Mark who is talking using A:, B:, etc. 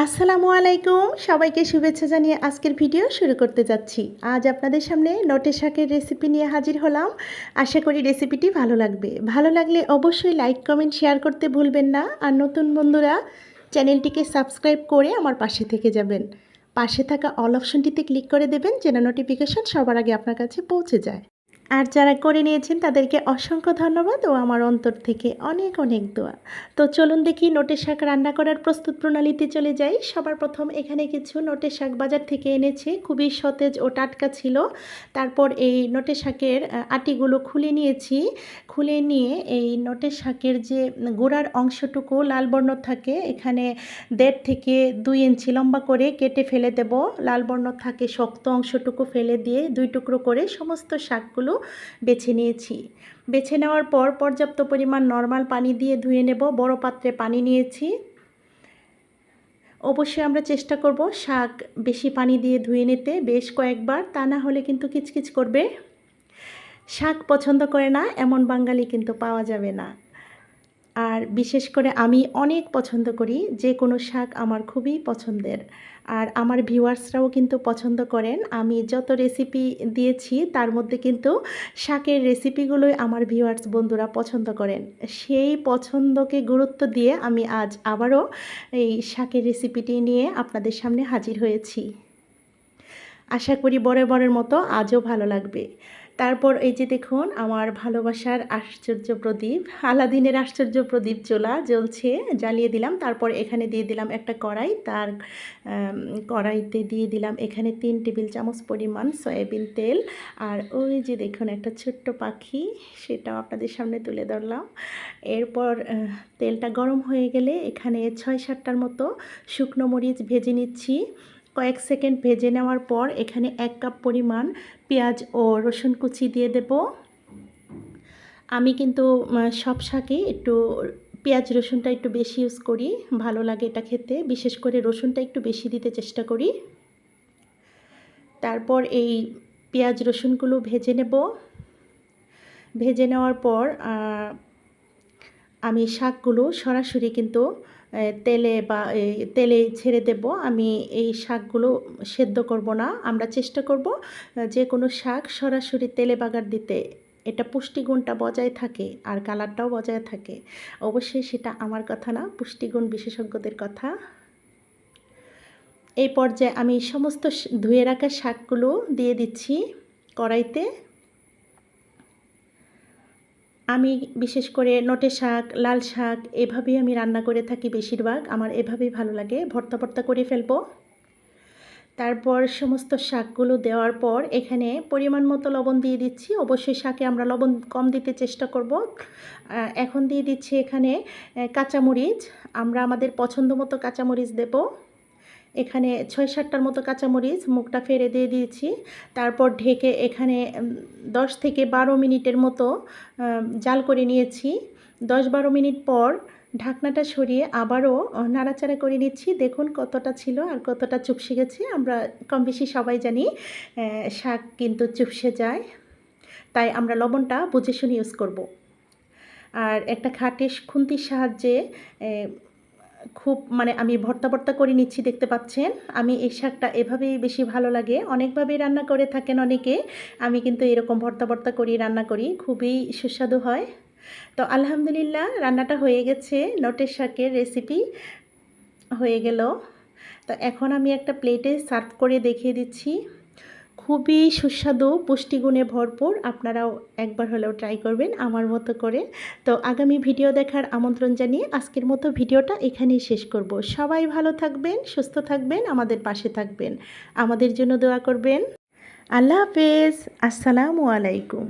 A: আসসালামু আলাইকুম, সবাইকে শুভেচ্ছা জানিয়ে আজকের ভিডিও শুরু করতে যাচ্ছি। আজ আপনাদের সামনে নটে শাকের রেসিপি নিয়ে হাজির হলাম। আশা করি রেসিপিটি ভালো লাগবে। ভালো লাগলে অবশ্যই লাইক কমেন্ট শেয়ার করতে ভুলবেন না। আর নতুন বন্ধুরা চ্যানেলটিকে সাবস্ক্রাইব করে আমার পাশে থেকে যাবেন। পাশে থাকা অল অপশনটিতে ক্লিক করে দেবেন যেন নোটিফিকেশন সবার আগে আপনার কাছে পৌঁছে যায়। আর যারা করে নিয়েছেন তাদেরকে অসংখ্য ধন্যবাদ ও আমার অন্তর থেকে অনেক অনেক দোয়া। তো চলুন দেখি নোটের শাক রান্না করার প্রস্তুত প্রণালীতে চলে যাই। সবার প্রথম এখানে কিছু নোটের শাক বাজার থেকে এনেছি, খুবই সতেজ ও টাটকা ছিল। তারপর এই নোটের শাকের আটিগুলো খুলে নিয়েছি। খুলে নিয়ে এই নোটের শাকের যে গোড়ার অংশটুকু লাল বর্ণ থাকে, এখানে 1.5 থেকে 2 ইঞ্চি লম্বা করে কেটে ফেলে দেব। লাল বর্ণ থাকে শক্ত অংশটুকু ফেলে দিয়ে 2 টুকরো করে সমস্ত শাকগুলো বেছে নিয়েছি। বেছে নেওয়ার পর পর্যাপ্ত পরিমাণ নর্মাল পানি দিয়ে ধুয়ে নেব। বড় পাত্রে পানি নিয়েছি। অবশ্যই আমরা চেষ্টা করব শাক বেশি পানি দিয়ে ধুয়ে নিতে বেশ কয়েকবার, তা না হলে কিন্তু কিচকিচ করবে। শাক পছন্দ করে না এমন বাঙালি কিন্তু পাওয়া যাবে না। আর বিশেষ করে আমি অনেক পছন্দ করি, যে কোনো শাক আমার খুবই পছন্দের। আর আমার ভিউয়ার্সরাও কিন্তু পছন্দ করেন। আমি যত রেসিপি দিয়েছি তার মধ্যে কিন্তু শাকের রেসিপিগুলোই আমার ভিউয়ার্স বন্ধুরা পছন্দ করেন। সেই পছন্দকে গুরুত্ব দিয়ে আমি আজ আবারও এই শাকের রেসিপিটি নিয়ে আপনাদের সামনে হাজির হয়েছি। আশা করি বরাবরের মতো আজও ভালো লাগবে। তারপর এই যে দেখুন আমার ভালোবাসার আশ্চর্য প্রদীপ, আলাদিনের আশ্চর্য প্রদীপ জ্বলছে, জ্বালিয়ে দিলাম। তারপর এখানে দিয়ে দিলাম একটা কড়াই। তার কড়াইতে দিয়ে দিলাম এখানে 3 টেবিল চামচ পরিমাণ সয়াবিন তেল। আর ওই যে দেখুন একটা ছোট্ট পাখি, সেটাও আপনাদের সামনে তুলে ধরলাম। এরপর তেলটা গরম হয়ে গেলে এখানে 6-7টার মতো শুকনো মরিচ ভেজে নিচ্ছি। কয়েক সেকেন্ড ভেজে নেওয়ার পর এখানে 1 কাপ পরিমাণ পেঁয়াজ ও রসুন কুচি দিয়ে দেব। আমি কিন্তু সব শাকে একটু পেঁয়াজ রসুনটা একটু বেশি ইউজ করি, ভালো লাগে এটা খেতে। বিশেষ করে রসুনটা একটু বেশি দিতে চেষ্টা করি। তারপর এই পেঁয়াজ রসুনগুলো ভেজে নেব। ভেজে নেওয়ার পর আমি শাকগুলো সরাসরি কিন্তু তেলে ছেড়ে দেব। আমি এই শাকগুলো সেদ্ধ করব না। আমরা চেষ্টা করব যে কোনো শাক সরাসরি তেলে বাগার দিতে। এটা পুষ্টিগুণটা বজায় থাকে আর কালারটাও বজায় থাকে। অবশ্যই সেটা আমার কথা না, পুষ্টিগুণ বিশেষজ্ঞদের কথা। এই পর্যায়ে আমি সমস্ত ধুয়ে রাখা শাকগুলো দিয়ে দিচ্ছি কড়াইতে। আমি বিশেষ করে নোটে শাক, লাল শাক এভাবেই আমি রান্না করে থাকি বেশিরভাগ। আমার এভাবেই ভালো লাগে। ভর্তা ভর্তা করে ফেলবো। তারপর সমস্ত শাকগুলো দেওয়ার পর এখানে পরিমাণ মতো লবণ দিয়ে দিচ্ছি। অবশ্যই শাকে আমরা লবণ কম দিতে চেষ্টা করব। এখন দিয়ে দিচ্ছি এখানে কাঁচামরিচ। আমরা আমাদের পছন্দ মতো কাঁচামরিচ দেব। এখানে 6-7টার মতো কাঁচামরিচ মুখটা ফেরে দিয়ে দিয়েছি। তারপর ঢেকে এখানে 10 থেকে 12 মিনিটের মতো জাল করে নিয়েছি। 10-12 মিনিট পর ঢাকনাটা সরিয়ে আবারও নাড়াচাড়া করে নিচ্ছি। দেখুন কতটা ছিল আর কতটা চুপসে গেছে। আমরা কম বেশি সবাই জানি শাক কিন্তু চুপসে যায়, তাই আমরা লবণটা বুঝে শুনে ইউজ করব। আর একটা খাটে খুন্তির সাহায্যে খুব আমি ভর্তা ভর্তা করে নিচ্ছি, দেখতে পাচ্ছেন। আমি এই শাকটা এভাবেই বেশি ভালো লাগে। অনেকভাবেই রান্না করে থাকেন অনেকে, আমি কিন্তু এরকম ভর্তা ভর্তা করি রান্না করি, খুবই সুস্বাদু হয়। তো আলহামদুলিল্লাহ রান্নাটা হয়ে গেছে। নোটের শাকের রেসিপি হয়ে গেল। তো এখন আমি একটা প্লেটে সার্ভ করে দেখিয়ে দিচ্ছি। খুবই সুস্বাদু, পুষ্টিগুণে ভরপুর। আপনারাও একবার হলেও ট্রাই করবেন আমার মতো করে। তো আগামী ভিডিও দেখার আমন্ত্রণ জানিয়ে আজকের মতো ভিডিওটা এখানেই শেষ করব। সবাই ভালো থাকবেন, সুস্থ থাকবেন, আমাদের পাশে থাকবেন, আমাদের জন্য দোয়া করবেন। আল্লাহ হাফেজ। আসসালামু আলাইকুম।